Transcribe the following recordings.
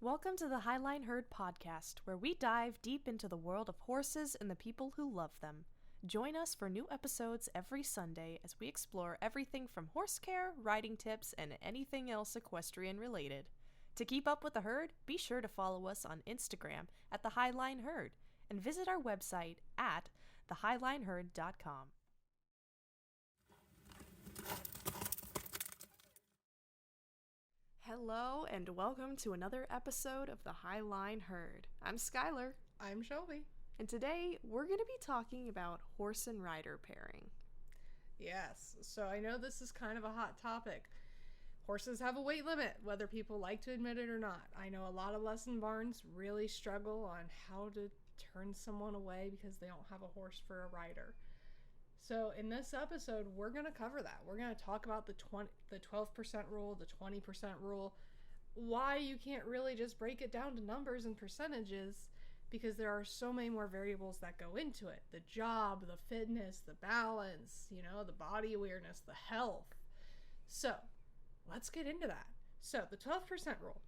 Welcome to the Highline Herd podcast, where we dive deep into the world of horses and the people who love them. Join us for new episodes every Sunday as we explore everything from horse care, riding tips, and anything else equestrian related. To keep up with the herd, be sure to follow us on Instagram at the Highline Herd and visit our website at thehighlineherd.com. Hello and welcome to another episode of the Highline Herd. I'm Skylar. I'm Shelby. And today we're going to be talking about horse and rider pairing. Yes, so I know this is kind of a hot topic. Horses have a weight limit, whether people like to admit it or not. I know a lot of lesson barns really struggle on how to turn someone away because they don't have a horse for a rider. So in this episode, we're going to cover that. We're going to talk about the 12% rule, the 20% rule, why you can't really just break it down to numbers and percentages, because there are so many more variables that go into it. The job, the fitness, the balance, the body awareness, the health. So let's get into that. So the 12% rule.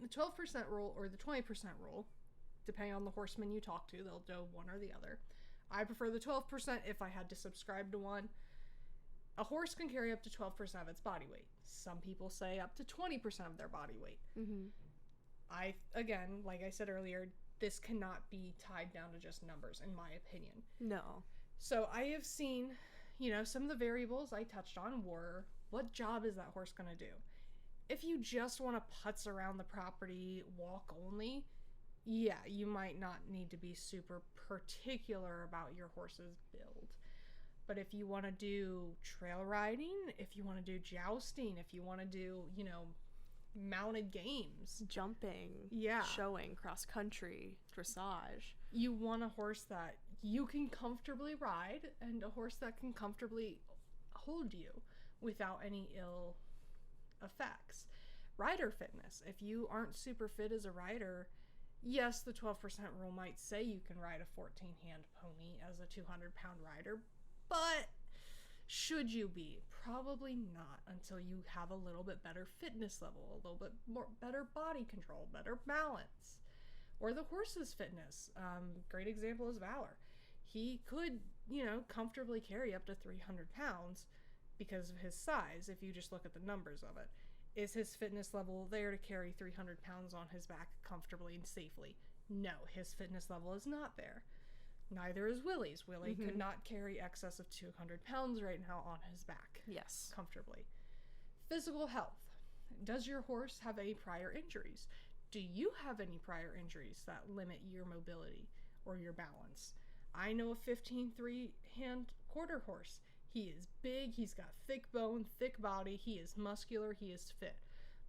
The 12% rule or the 20% rule, depending on the horseman you talk to, they'll do one or the other. I prefer the 12% if I had to subscribe to one. A horse can carry up to 12% of its body weight. Some people say up to 20% of their body weight. Mm-hmm. Again, like I said earlier, this cannot be tied down to just numbers, in my opinion. No. So I have seen, some of the variables I touched on were, what job is that horse going to do? If you just want to putz around the property, walk only, yeah, you might not need to be super particular about your horse's build. But if you want to do trail riding, if you want to do jousting, if you want to do, mounted games, Jumping, showing, cross country, dressage. You want a horse that you can comfortably ride and a horse that can comfortably hold you without any ill effects. Rider fitness. If you aren't super fit as a rider, yes, the 12% rule might say you can ride a 14-hand pony as a 200-pound rider, but should you be? Probably not until you have a little bit better fitness level, a little bit more better body control, better balance. Or the horse's fitness. Great example is Valor. He could, comfortably carry up to 300 pounds because of his size, if you just look at the numbers of it. Is his fitness level there to carry 300 pounds on his back comfortably and safely? No, his fitness level is not there. Neither is Willie's. Willie could not carry excess of 200 pounds right now on his back. Yes. Comfortably. Physical health. Does your horse have any prior injuries? Do you have any prior injuries that limit your mobility or your balance? I know a 15-3-hand quarter horse. He is big, he's got thick bone, thick body, he is muscular, he is fit.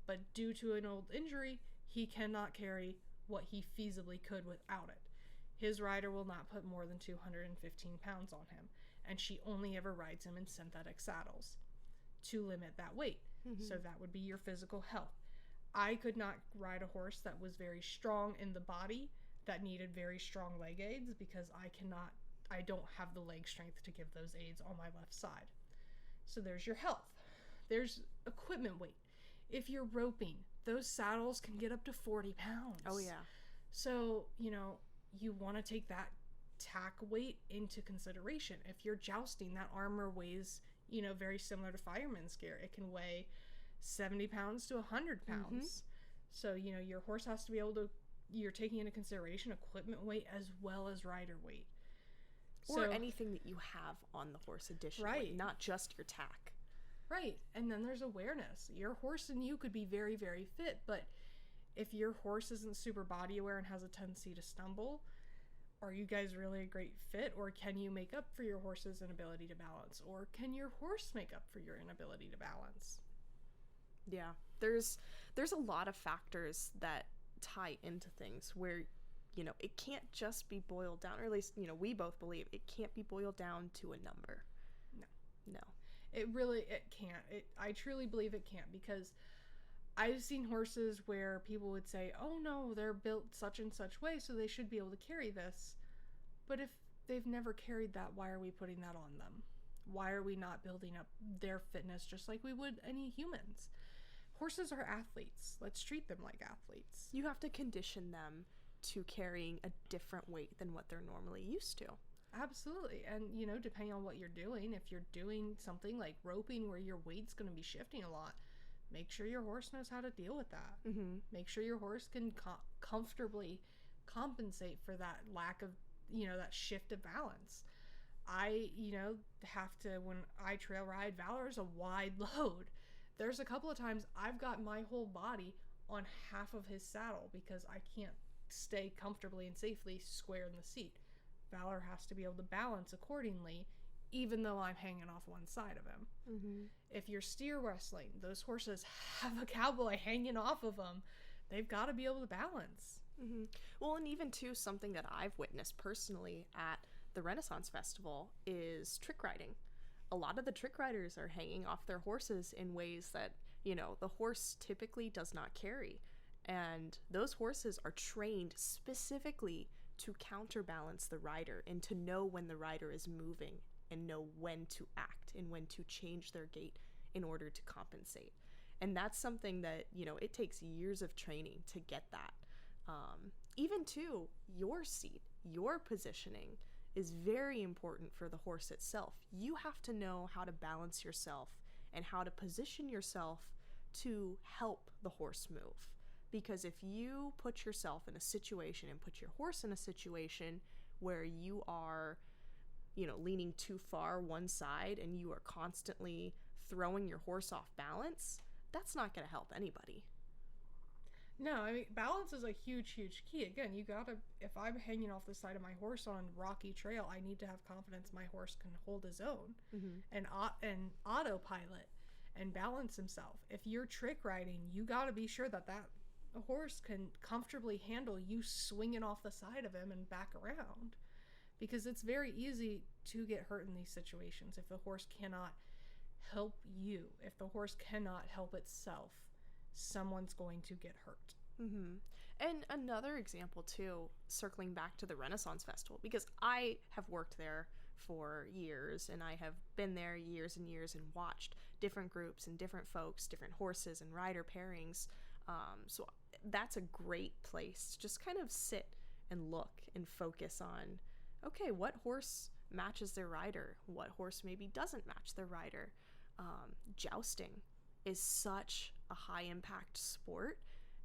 But due to an old injury, he cannot carry what he feasibly could without it. His rider will not put more than 215 pounds on him, and she only ever rides him in synthetic saddles to limit that weight. Mm-hmm. So that would be your physical health. I could not ride a horse that was very strong in the body, that needed very strong leg aids, because I don't have the leg strength to give those aids on my left side. So there's your health. There's equipment weight. If you're roping, those saddles can get up to 40 pounds. Oh, yeah. So, you want to take that tack weight into consideration. If you're jousting, that armor weighs, very similar to fireman's gear. It can weigh 70 pounds to 100 pounds. Mm-hmm. So, your horse has to be able to, you're taking into consideration equipment weight as well as rider weight. Or anything that you have on the horse additionally, right. Not just your tack. Right. And then there's awareness. Your horse and you could be very, very fit, but if your horse isn't super body aware and has a tendency to stumble, are you guys really a great fit? Or can you make up for your horse's inability to balance? Or can your horse make up for your inability to balance? Yeah. There's a lot of factors that tie into things where it can't just be boiled down, or at least, we both believe it can't be boiled down to a number. No. It can't. I truly believe it can't, because I've seen horses where people would say, oh no, they're built such and such way, so they should be able to carry this. But if they've never carried that, why are we putting that on them? Why are we not building up their fitness just like we would any humans? Horses are athletes. Let's treat them like athletes. You have to condition them to carrying a different weight than what they're normally used to. Absolutely. And, depending on what you're doing, if you're doing something like roping where your weight's going to be shifting a lot, make sure your horse knows how to deal with that. Mm-hmm. Make sure your horse can comfortably compensate for that lack of, that shift of balance. I, have to, when I trail ride, Valor's a wide load. There's a couple of times I've got my whole body on half of his saddle because I can't stay comfortably and safely square in the seat. Valor has to be able to balance accordingly, even though I'm hanging off one side of him. Mm-hmm. If you're steer wrestling, those horses have a cowboy hanging off of them. They've got to be able to balance. Mm-hmm. Well, and even too, something that I've witnessed personally at the Renaissance Festival is trick riding. A lot of the trick riders are hanging off their horses in ways that, the horse typically does not carry. And those horses are trained specifically to counterbalance the rider and to know when the rider is moving and know when to act and when to change their gait in order to compensate. And that's something that, it takes years of training to get that. Even too, your seat, your positioning is very important for the horse itself. You have to know how to balance yourself and how to position yourself to help the horse move. Because if you put yourself in a situation and put your horse in a situation where you are, leaning too far one side and you are constantly throwing your horse off balance, that's not going to help anybody. No, I mean, balance is a huge, huge key. Again, if I'm hanging off the side of my horse on rocky trail, I need to have confidence my horse can hold his own and autopilot and balance himself. If you're trick riding, you got to be sure that horse can comfortably handle you swinging off the side of him and back around, because it's very easy to get hurt in these situations if the horse cannot help you. If the horse cannot help itself, someone's going to get hurt. Mm-hmm. And another example too, circling back to the Renaissance Festival, because I have worked there for years and I have been there years and years and watched different groups and different folks, different horses and rider pairings. So that's a great place to just kind of sit and look and focus on, okay, what horse matches their rider? What horse maybe doesn't match their rider? Jousting is such a high impact sport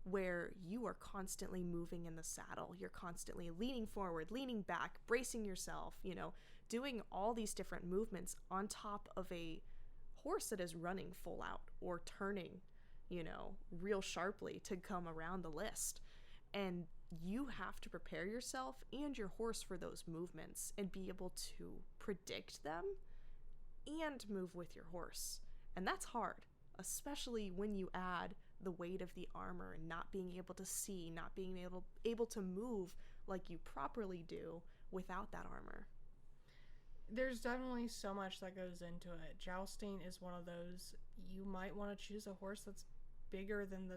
where you are constantly moving in the saddle. You're constantly leaning forward, leaning back, bracing yourself, doing all these different movements on top of a horse that is running full out or turning, real sharply to come around the list. And you have to prepare yourself and your horse for those movements and be able to predict them and move with your horse. And that's hard, especially when you add the weight of the armor and not being able to see, not being able to move like you properly do without that armor. There's definitely so much that goes into it. Jousting is one of those, you might want to choose a horse that's bigger than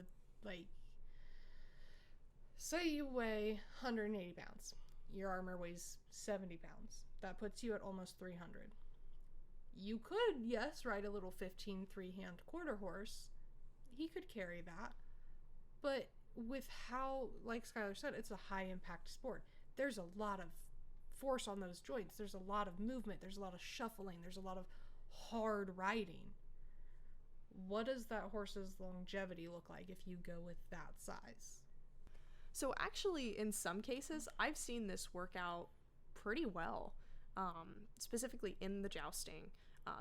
say you weigh 180 pounds. Your armor weighs 70 pounds. That puts you at almost 300. You could, yes, ride a little 15 three-hand quarter horse. He could carry that. But with how, like Skylar said, it's a high-impact sport. There's a lot of force on those joints. There's a lot of movement. There's a lot of shuffling. There's a lot of hard riding. What does that horse's longevity look like if you go with that size? So actually, in some cases, I've seen this work out pretty well. Specifically in the jousting,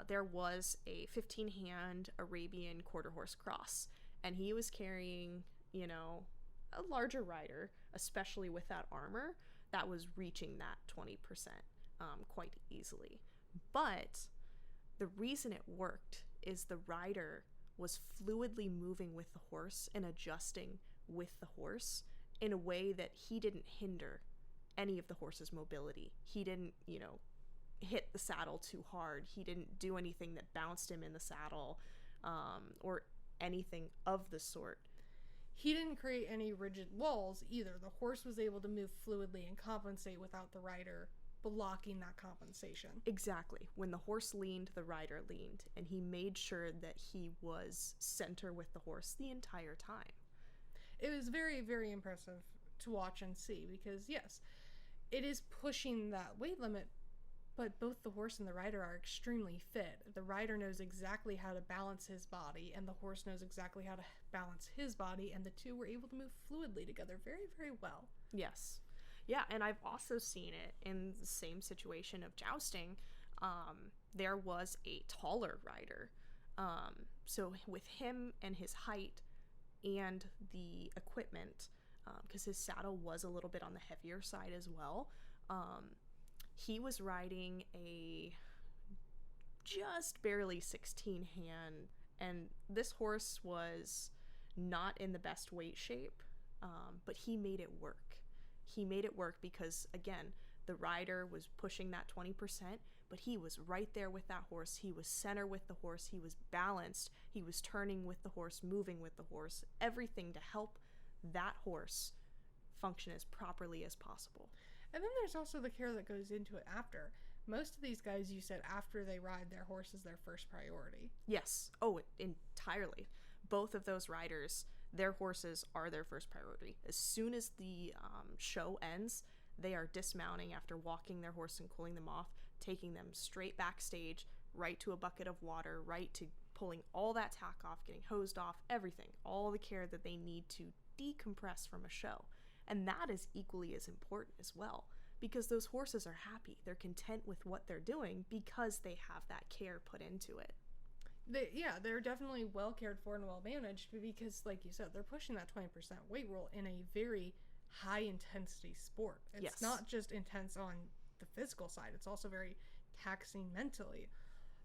there was a 15-hand Arabian quarter horse cross, and he was carrying, a larger rider, especially with that armor, that was reaching that 20% quite easily. But the reason it worked is the rider was fluidly moving with the horse and adjusting with the horse in a way that he didn't hinder any of the horse's mobility. He didn't, hit the saddle too hard. He didn't do anything that bounced him in the saddle, or anything of the sort. He didn't create any rigid walls either. The horse was able to move fluidly and compensate without the rider blocking that compensation. Exactly. When the horse leaned, the rider leaned, and he made sure that he was center with the horse the entire time. It was very, very impressive to watch and see because, yes, it is pushing that weight limit, but both the horse and the rider are extremely fit. The rider knows exactly how to balance his body, and the horse knows exactly how to balance his body, and the two were able to move fluidly together very, very well. Yes. Yeah, and I've also seen it in the same situation of jousting. There was a taller rider. So with him and his height and the equipment, because his saddle was a little bit on the heavier side as well, he was riding a just barely 16 hand, and this horse was not in the best weight shape, but he made it work. He made it work because, again, the rider was pushing that 20%, but he was right there with that horse. He was center with the horse. He was balanced. He was turning with the horse, moving with the horse, everything to help that horse function as properly as possible. And then there's also the care that goes into it after. Most of these guys, you said, after they ride their horse is their first priority. Yes. Oh, entirely. Both of those riders, their horses are their first priority. As soon as the show ends, they are dismounting after walking their horse and cooling them off, taking them straight backstage, right to a bucket of water, right to pulling all that tack off, getting hosed off, everything. All the care that they need to decompress from a show. And that is equally as important as well, because those horses are happy. They're content with what they're doing because they have that care put into it. They're definitely well cared for and well managed because, like you said, they're pushing that 20% weight rule in a very high intensity sport. It's not just intense on the physical side, it's also very taxing mentally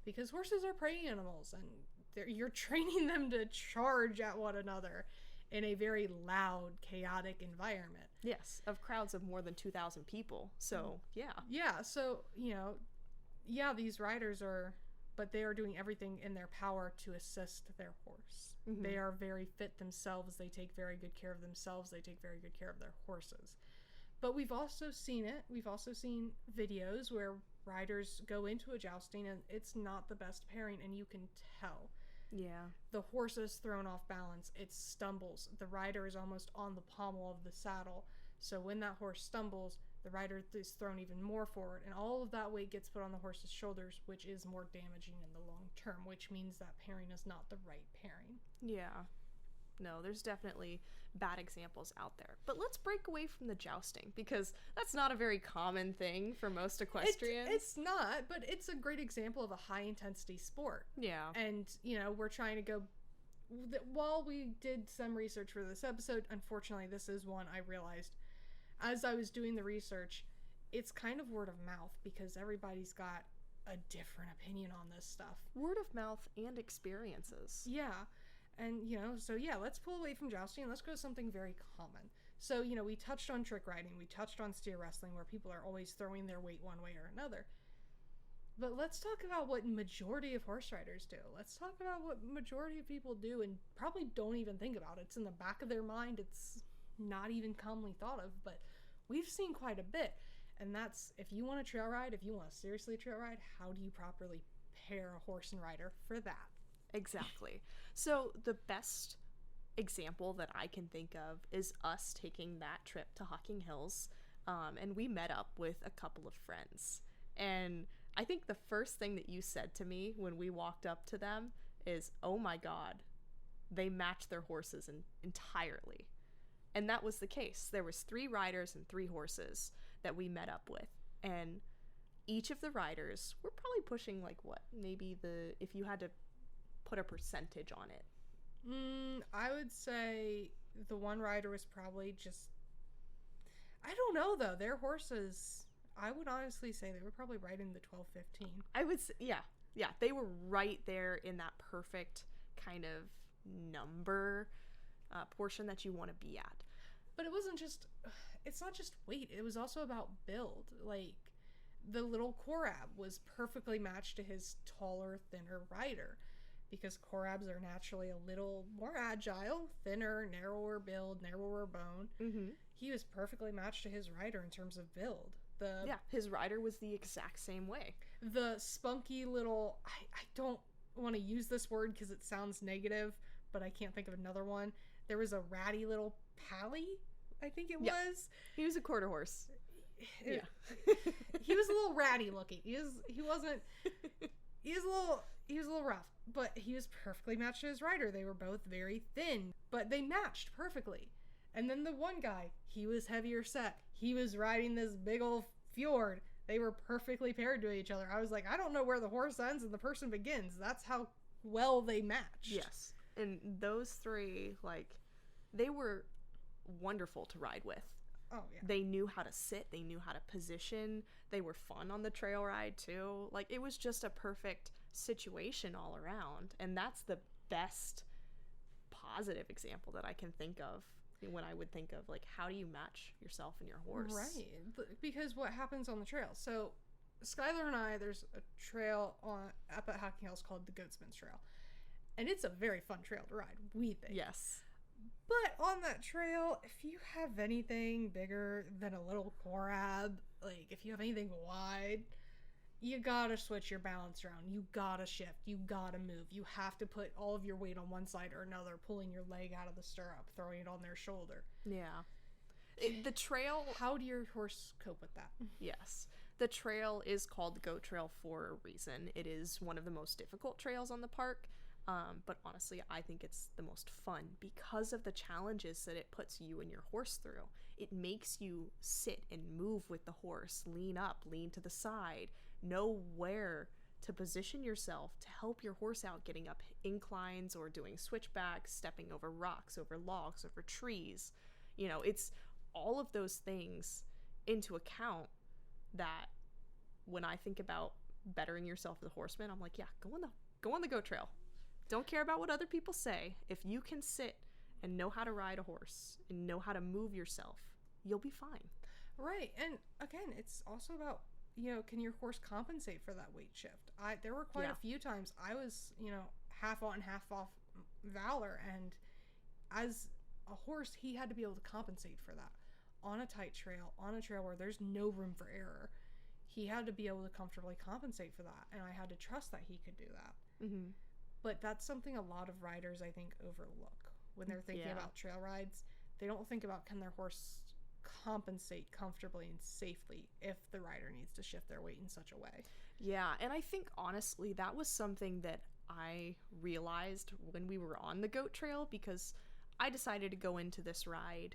because horses are prey animals and you're training them to charge at one another in a very loud, chaotic environment. Yes, of crowds of more than 2,000 people. So, yeah. Yeah, so, these riders but they are doing everything in their power to assist their horse. Mm-hmm. They are very fit themselves. They take very good care of themselves. They take very good care of their horses. But we've also seen it. We've also seen videos where riders go into a jousting and it's not the best pairing, and you can tell. Yeah. The horse is thrown off balance. It stumbles. The rider is almost on the pommel of the saddle. So when that horse stumbles, the rider is thrown even more forward, and all of that weight gets put on the horse's shoulders, which is more damaging in the long term, which means that pairing is not the right pairing. Yeah. No, there's definitely bad examples out there. But let's break away from the jousting, because that's not a very common thing for most equestrians. It's not, but it's a great example of a high-intensity sport. Yeah. And, we're trying to go... While we did some research for this episode, unfortunately, this is one I realized as I was doing the research, it's kind of word of mouth because everybody's got a different opinion on this stuff. Word of mouth and experiences. Yeah. And, let's pull away from jousting and let's go to something very common. So, we touched on trick riding. We touched on steer wrestling, where people are always throwing their weight one way or another. But let's talk about what majority of horse riders do. Let's talk about what majority of people do and probably don't even think about. It's in the back of their mind. It's not even commonly thought of, but we've seen quite a bit. And that's, if you want to trail ride, if you want to seriously trail ride, how do you properly pair a horse and rider for that? Exactly. So the best example that I can think of is us taking that trip to Hocking Hills, and we met up with a couple of friends. And I think the first thing that you said to me when we walked up to them is, "Oh my God, they match their horses entirely." And that was the case. There was 3 riders and 3 horses that we met up with. And each of the riders were probably pushing maybe if you had to put a percentage on it. I would say the one rider was probably I don't know though. Their horses, I would honestly say they were probably right in the 12-15. I would say, yeah. They were right there in that perfect kind of number portion that you want to be at. But it's not just weight. It was also about build. Like, the little Korab was perfectly matched to his taller, thinner rider, because Korabs are naturally a little more agile, thinner, narrower build, narrower bone. Mm-hmm. He was perfectly matched to his rider in terms of build. His rider was the exact same way. The spunky little, I don't want to use this word because it sounds negative, but I can't think of another one. There was a ratty little pally, I think it was. He was a quarter horse. He was a little ratty looking. He was a little rough, but he was perfectly matched to his rider. They were both very thin, but they matched perfectly. And then the one guy, he was heavier set. He was riding this big old fjord. They were perfectly paired to each other. I was like, I don't know where the horse ends and the person begins. That's how well they matched. Yes. And those three, like, they were wonderful to ride with. Oh, yeah. They knew how to sit. They knew how to position. They were fun on the trail ride, too. Like, it was just a perfect situation all around. And that's the best positive example that I can think of when I would think of, like, how do you match yourself and your horse? Right. Because what happens on the trail? So, Skylar and I, there's a trail up at Hacking Hills called the Goatsman's Trail. And it's a very fun trail to ride, we think. Yes. But on that trail, if you have anything bigger than a little Korab, like if you have anything wide, you gotta switch your balance around. You gotta shift. You gotta move. You have to put all of your weight on one side or another, pulling your leg out of the stirrup, throwing it on their shoulder. Yeah. The trail... How do your horse cope with that? Yes. The trail is called the Goat Trail for a reason. It is one of the most difficult trails on the park. But honestly, I think it's the most fun because of the challenges that it puts you and your horse through. It makes you sit and move with the horse, lean up, lean to the side, know where to position yourself to help your horse out getting up inclines or doing switchbacks, stepping over rocks, over logs, over trees. You know, it's all of those things into account that when I think about bettering yourself as a horseman, I'm like, yeah, go on the goat trail. Don't care about what other people say. If you can sit and know how to ride a horse and know how to move yourself, you'll be fine. Right. And again, it's also about, can your horse compensate for that weight shift? There were quite a few times I was, half on, half off Valor. And as a horse, he had to be able to compensate for that. On a tight trail, on a trail where there's no room for error, he had to be able to comfortably compensate for that. And I had to trust that he could do that. Mm-hmm. But that's something a lot of riders, I think, overlook when they're thinking about trail rides. They don't think about, can their horse compensate comfortably and safely if the rider needs to shift their weight in such a way. Yeah, and I think, honestly, that was something that I realized when we were on the goat trail, because I decided to go into this ride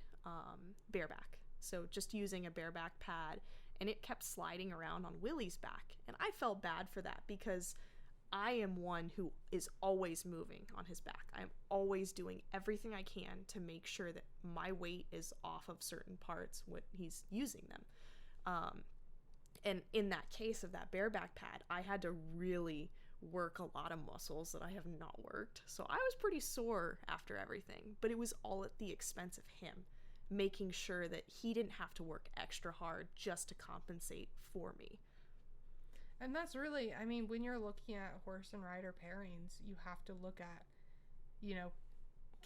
bareback. So just using a bareback pad, and it kept sliding around on Willie's back. And I felt bad for that because I am one who is always moving on his back. I'm always doing everything I can to make sure that my weight is off of certain parts when he's using them. And in that case of that bareback pad, I had to really work a lot of muscles that I have not worked. So I was pretty sore after everything, but it was all at the expense of him, making sure that he didn't have to work extra hard just to compensate for me. And that's really, when you're looking at horse and rider pairings, you have to look at,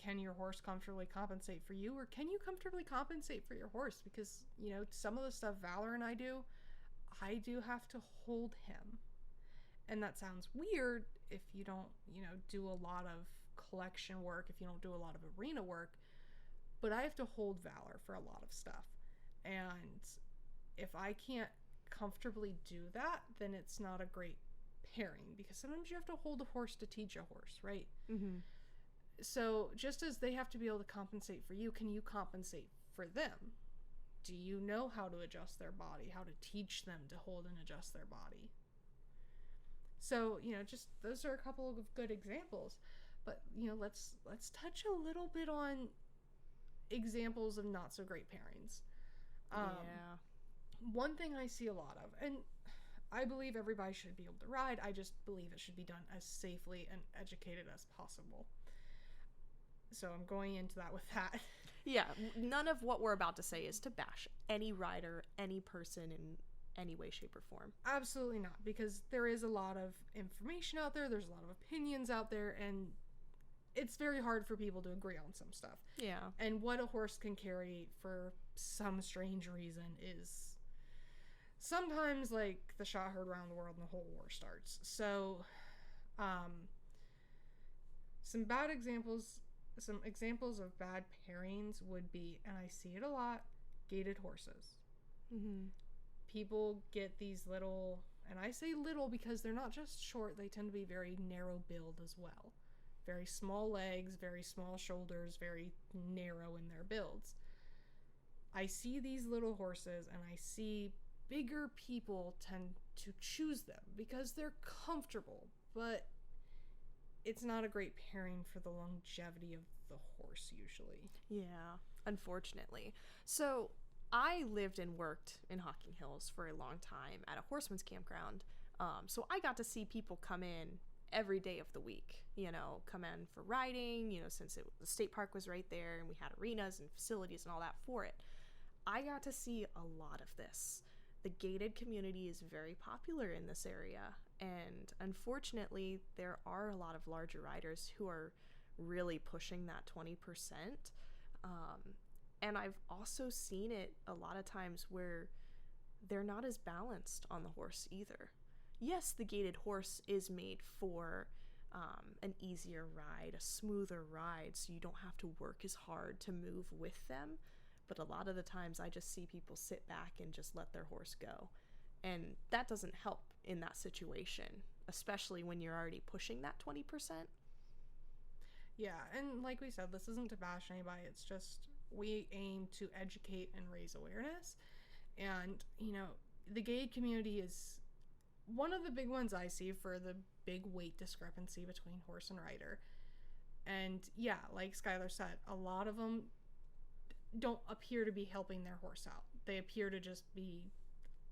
can your horse comfortably compensate for you, or can you comfortably compensate for your horse? Because, some of the stuff Valor and I do have to hold him. And that sounds weird if you don't, do a lot of collection work, if you don't do a lot of arena work, but I have to hold Valor for a lot of stuff. And if I can't comfortably do that, then it's not a great pairing, because sometimes you have to hold a horse to teach a horse, right? Mm-hmm. So just as they have to be able to compensate for you, can you compensate for them? Do you know how to adjust their body, how to teach them to hold and adjust their body? So, just those are a couple of good examples. But, let's touch a little bit on examples of not so great pairings. One thing I see a lot of, and I believe everybody should be able to ride, I just believe it should be done as safely and educated as possible. So I'm going into that with that. Yeah, none of what we're about to say is to bash any rider, any person in any way, shape, or form. Absolutely not, because there is a lot of information out there, there's a lot of opinions out there, and it's very hard for people to agree on some stuff. Yeah. And what a horse can carry for some strange reason is sometimes, like, the shot heard around the world and the whole war starts. So, some bad examples, some examples of bad pairings would be, and I see it a lot, gated horses. Mm-hmm. People get these little, and I say little because they're not just short, they tend to be very narrow build as well. Very small legs, very small shoulders, very narrow in their builds. I see these little horses and I see bigger people tend to choose them because they're comfortable, but it's not a great pairing for the longevity of the horse usually. Yeah, unfortunately. So I lived and worked in Hocking Hills for a long time at a horseman's campground. So I got to see people come in every day of the week, come in for riding, since the state park was right there and we had arenas and facilities and all that for it. I got to see a lot of this. The gated community is very popular in this area, and unfortunately, there are a lot of larger riders who are really pushing that 20%. And I've also seen it a lot of times where they're not as balanced on the horse either. Yes, the gated horse is made for an easier ride, a smoother ride, so you don't have to work as hard to move with them. But a lot of the times I just see people sit back and just let their horse go. And that doesn't help in that situation, especially when you're already pushing that 20%. Yeah, and like we said, this isn't to bash anybody. It's just we aim to educate and raise awareness. And, the gated community is one of the big ones I see for the big weight discrepancy between horse and rider. And yeah, like Skylar said, a lot of them don't appear to be helping their horse out. They appear to just be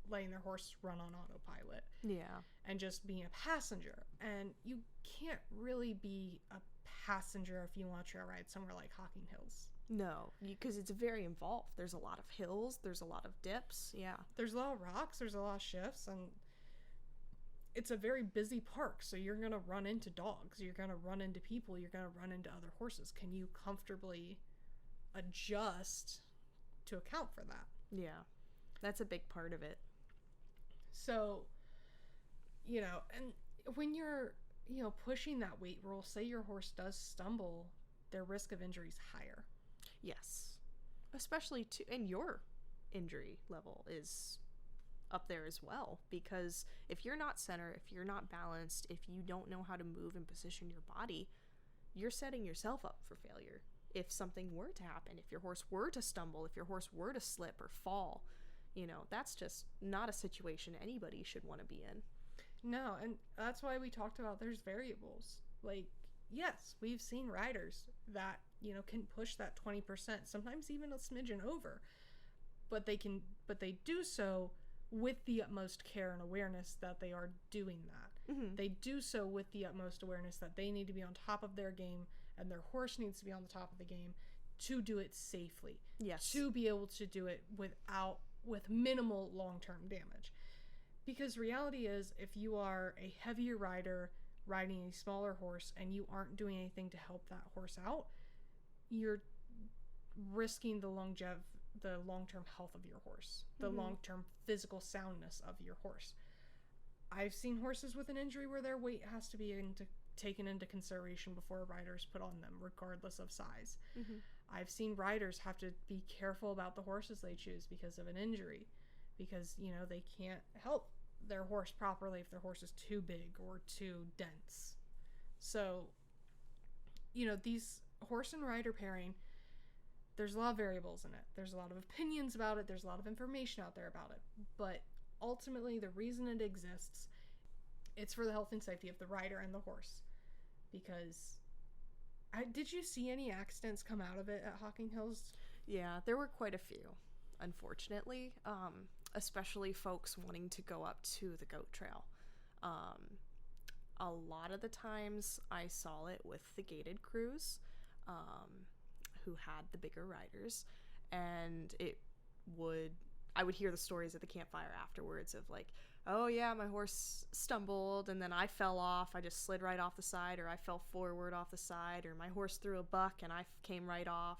letting their horse run on autopilot. Yeah. And just being a passenger. And you can't really be a passenger if you want to trail ride somewhere like Hocking Hills. No, because it's very involved. There's a lot of hills, there's a lot of dips, yeah. There's a lot of rocks, there's a lot of shifts, and it's a very busy park, so you're going to run into dogs, you're going to run into people, you're going to run into other horses. Can you comfortably adjust to account for that? Yeah, that's a big part of it. So, and when you're, pushing that weight rule, say your horse does stumble, their risk of injury is higher. Yes, especially and your injury level is up there as well, because if you're not center, if you're not balanced, if you don't know how to move and position your body, you're setting yourself up for failure. If something were to happen, if your horse were to stumble, if your horse were to slip or fall, that's just not a situation anybody should want to be in. No, and that's why we talked about there's variables. Like, yes, we've seen riders that, can push that 20%, sometimes even a smidgen over. But they do so with the utmost care and awareness that they are doing that. Mm-hmm. They do so with the utmost awareness that they need to be on top of their game and their horse needs to be on the top of the game to do it safely. Yes. To be able to do it with minimal long-term damage. Because reality is, if you are a heavier rider riding a smaller horse and you aren't doing anything to help that horse out, you're risking the long-term health of your horse, the Mm-hmm. long-term physical soundness of your horse. I've seen horses with an injury where their weight has to be taken into consideration before a rider is put on them, regardless of size. Mm-hmm. I've seen riders have to be careful about the horses they choose because of an injury, because they can't help their horse properly if their horse is too big or too dense. So these horse and rider pairing, there's a lot of variables in it. There's a lot of opinions about it. There's a lot of information out there about it. But ultimately, the reason it exists, it's for the health and safety of the rider and the horse. Because did you see any accidents come out of it at Hocking Hills? Yeah, there were quite a few, unfortunately, especially folks wanting to go up to the goat trail. A lot of the times I saw it with the gated crews, who had the bigger riders, and I would hear the stories at the campfire afterwards of like, oh yeah, my horse stumbled and then I fell off, I just slid right off the side, or I fell forward off the side, or my horse threw a buck and I came right off.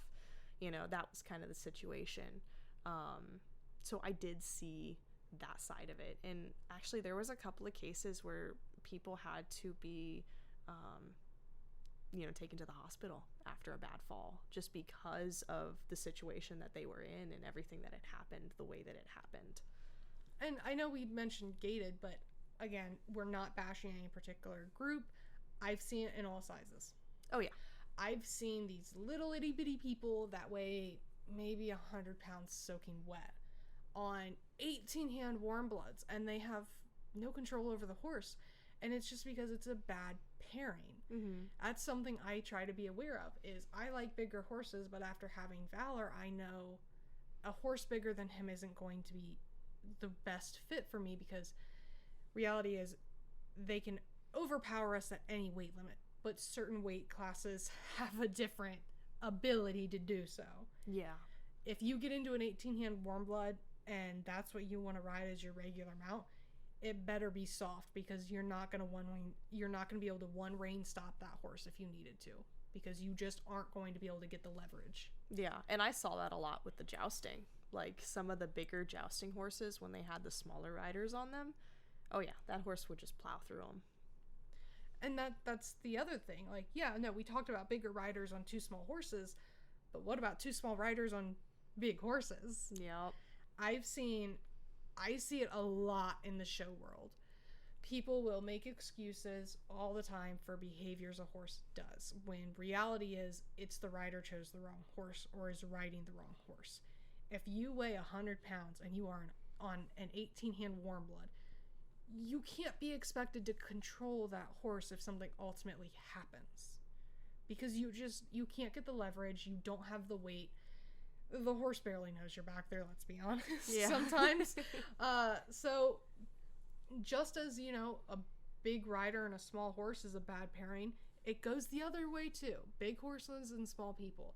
That was kind of the situation. So I did see that side of it. And actually, there was a couple of cases where people had to be, taken to the hospital after a bad fall just because of the situation that they were in and everything that had happened the way that it happened. And I know we mentioned gated, but again, we're not bashing any particular group. I've seen it in all sizes. Oh, yeah. I've seen these little itty bitty people that weigh maybe 100 pounds soaking wet on 18-hand warm bloods, and they have no control over the horse. And it's just because it's a bad pairing. Mm-hmm. That's something I try to be aware of, is I like bigger horses, but after having Valor, I know a horse bigger than him isn't going to be the best fit for me, because reality is they can overpower us at any weight limit, but certain weight classes have a different ability to do so. Yeah. If you get into an 18-hand warm blood and that's what you want to ride as your regular mount, it better be soft, because you're not going to be able to one rein stop that horse if you needed to, because you just aren't going to be able to get the leverage. Yeah, and I saw that a lot with the jousting. Like, some of the bigger jousting horses, when they had the smaller riders on them, oh yeah, that horse would just plow through them. And that's the other thing. Like, yeah, no, we talked about bigger riders on two small horses, but what about two small riders on big horses? Yep. I see it a lot in the show world. People will make excuses all the time for behaviors a horse does, when reality is it's the rider chose the wrong horse or is riding the wrong horse. If you weigh 100 pounds and you are on an 18-hand warm blood, you can't be expected to control that horse if something ultimately happens, because you can't get the leverage. You don't have the weight. The horse barely knows you're back there, let's be honest. Yeah. Sometimes. So just as, a big rider and a small horse is a bad pairing, it goes the other way too. Big horses and small people,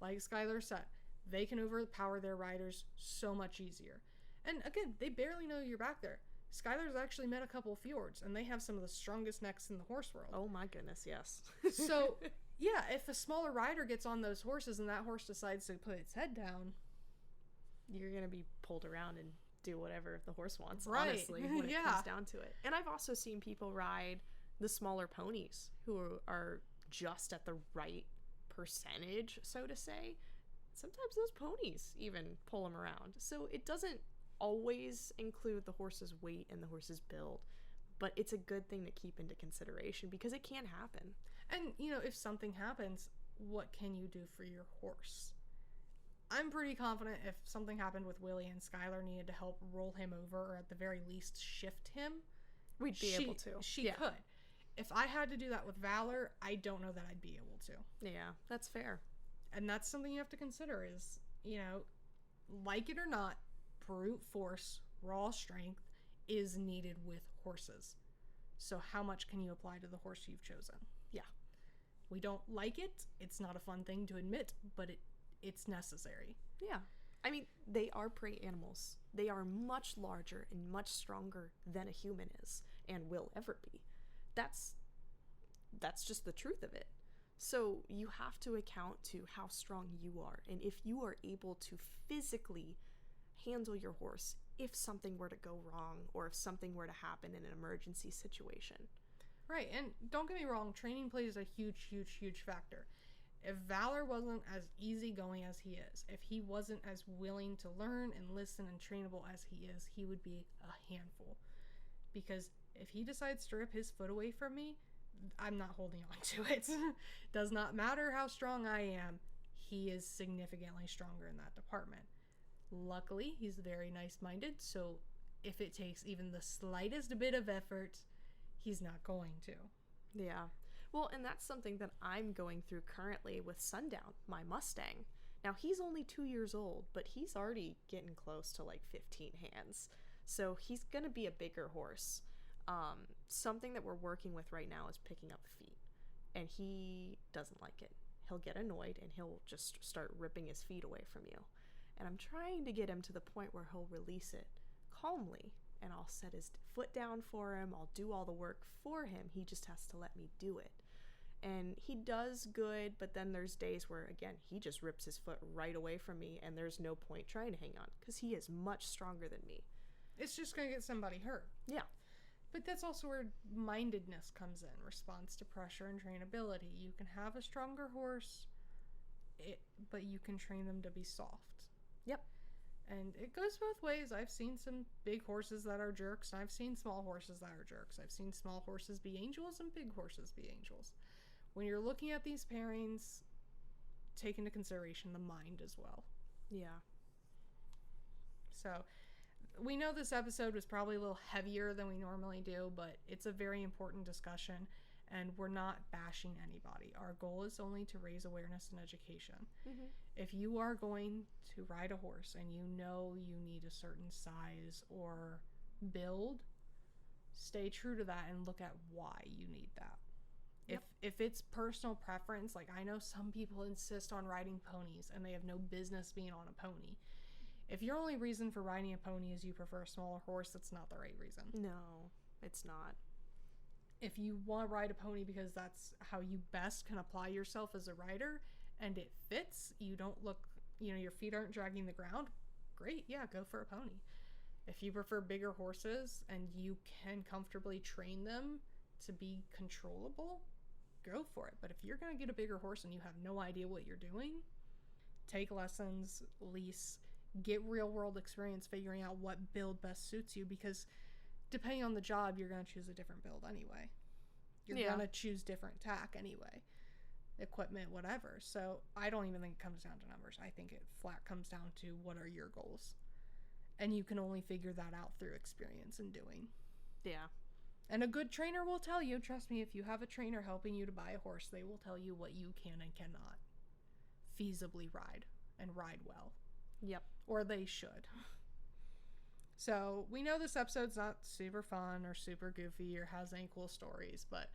like Skylar said, they can overpower their riders so much easier. And again, they barely know you're back there. Skylar's actually met a couple of fjords, and they have some of the strongest necks in the horse world. Oh my goodness, yes. So, yeah, if a smaller rider gets on those horses and that horse decides to put its head down, you're going to be pulled around and do whatever the horse wants, right. Honestly, when it comes down to it. And I've also seen people ride the smaller ponies who are just at the right percentage, so to say. Sometimes those ponies even pull them around. So it doesn't always include the horse's weight and the horse's build, but it's a good thing to keep into consideration, because it can happen. And, if something happens, what can you do for your horse? I'm pretty confident if something happened with Willie and Skylar needed to help roll him over, or at the very least shift him, we'd be able to. She could. If I had to do that with Valor, I don't know that I'd be able to. Yeah, that's fair. And that's something you have to consider is, like it or not, brute force, raw strength is needed with horses. So how much can you apply to the horse you've chosen? Yeah. We don't like it. It's not a fun thing to admit, but it's necessary. Yeah. I mean, they are prey animals. They are much larger and much stronger than a human is and will ever be. That's just the truth of it. So you have to account to how strong you are, and if you are able to physically handle your horse if something were to go wrong or if something were to happen in an emergency situation. Right, and don't get me wrong, training plays a huge, huge, huge factor. If Valor wasn't as easygoing as he is, if he wasn't as willing to learn and listen and trainable as he is, he would be a handful. Because if he decides to rip his foot away from me, I'm not holding on to it. Does not matter how strong I am, he is significantly stronger in that department. Luckily, he's very nice-minded, so if it takes even the slightest bit of effort, he's not going to. Yeah. Well, and that's something that I'm going through currently with Sundown, my Mustang. Now, he's only 2 years old, but he's already getting close to like 15 hands. So he's going to be a bigger horse. Something that we're working with right now is picking up feet. And he doesn't like it. He'll get annoyed and he'll just start ripping his feet away from you. And I'm trying to get him to the point where he'll release it calmly. And I'll set his foot down for him. I'll do all the work for him. He just has to let me do it. And he does good, but then there's days where, again, he just rips his foot right away from me, and there's no point trying to hang on, because he is much stronger than me. It's just going to get somebody hurt. Yeah. But that's also where mindedness comes in, response to pressure and trainability. You can have a stronger horse, but you can train them to be soft. Yep. And it goes both ways. I've seen some big horses that are jerks, and I've seen small horses that are jerks. I've seen small horses be angels and big horses be angels. When you're looking at these pairings, take into consideration the mind as well. Yeah. So we know this episode was probably a little heavier than we normally do, but it's a very important discussion, and we're not bashing anybody. Our goal is only to raise awareness and education. Mm-hmm. If you are going to ride a horse and you know you need a certain size or build, stay true to that and look at why you need that. Yep. If it's personal preference, like I know some people insist on riding ponies and they have no business being on a pony. If your only reason for riding a pony is you prefer a smaller horse, that's not the right reason. No, it's not. If you want to ride a pony because that's how you best can apply yourself as a rider and it fits, you don't look, your feet aren't dragging the ground, great, yeah, go for a pony. If you prefer bigger horses and you can comfortably train them to be controllable, go for it. But if you're going to get a bigger horse and you have no idea what you're doing, take lessons, lease, get real world experience figuring out what build best suits you, because depending on the job, you're going to choose a different build anyway. You're going to choose different tack anyway, equipment, whatever. So I don't even think it comes down to numbers. I think it flat comes down to what are your goals. And you can only figure that out through experience and doing. Yeah. And a good trainer will tell you, trust me, if you have a trainer helping you to buy a horse, they will tell you what you can and cannot feasibly ride and ride well. Yep. Or they should. So we know this episode's not super fun or super goofy or has any cool stories, but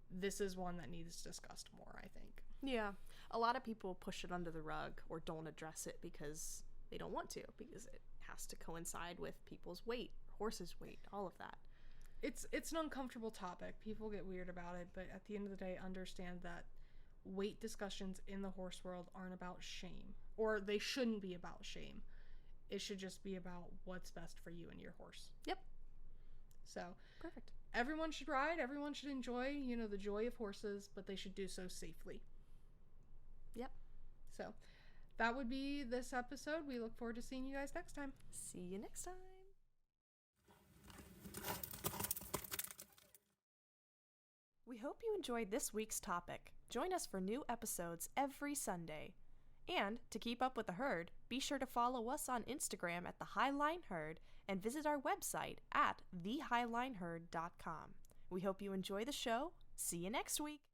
this is one that needs discussed more, I think. Yeah. A lot of people push it under the rug or don't address it because they don't want to, because it has to coincide with people's weight, horses' weight, all of that. It's an uncomfortable topic. People get weird about it, but at the end of the day, understand that weight discussions in the horse world aren't about shame, or they shouldn't be about shame. It should just be about what's best for you and your horse. Yep. So, perfect. Everyone should ride. Everyone should enjoy, the joy of horses, but they should do so safely. Yep. So, that would be this episode. We look forward to seeing you guys next time. See you next time. We hope you enjoyed this week's topic. Join us for new episodes every Sunday. And to keep up with the herd, be sure to follow us on Instagram at The Highline Herd and visit our website at thehighlineherd.com. We hope you enjoy the show. See you next week.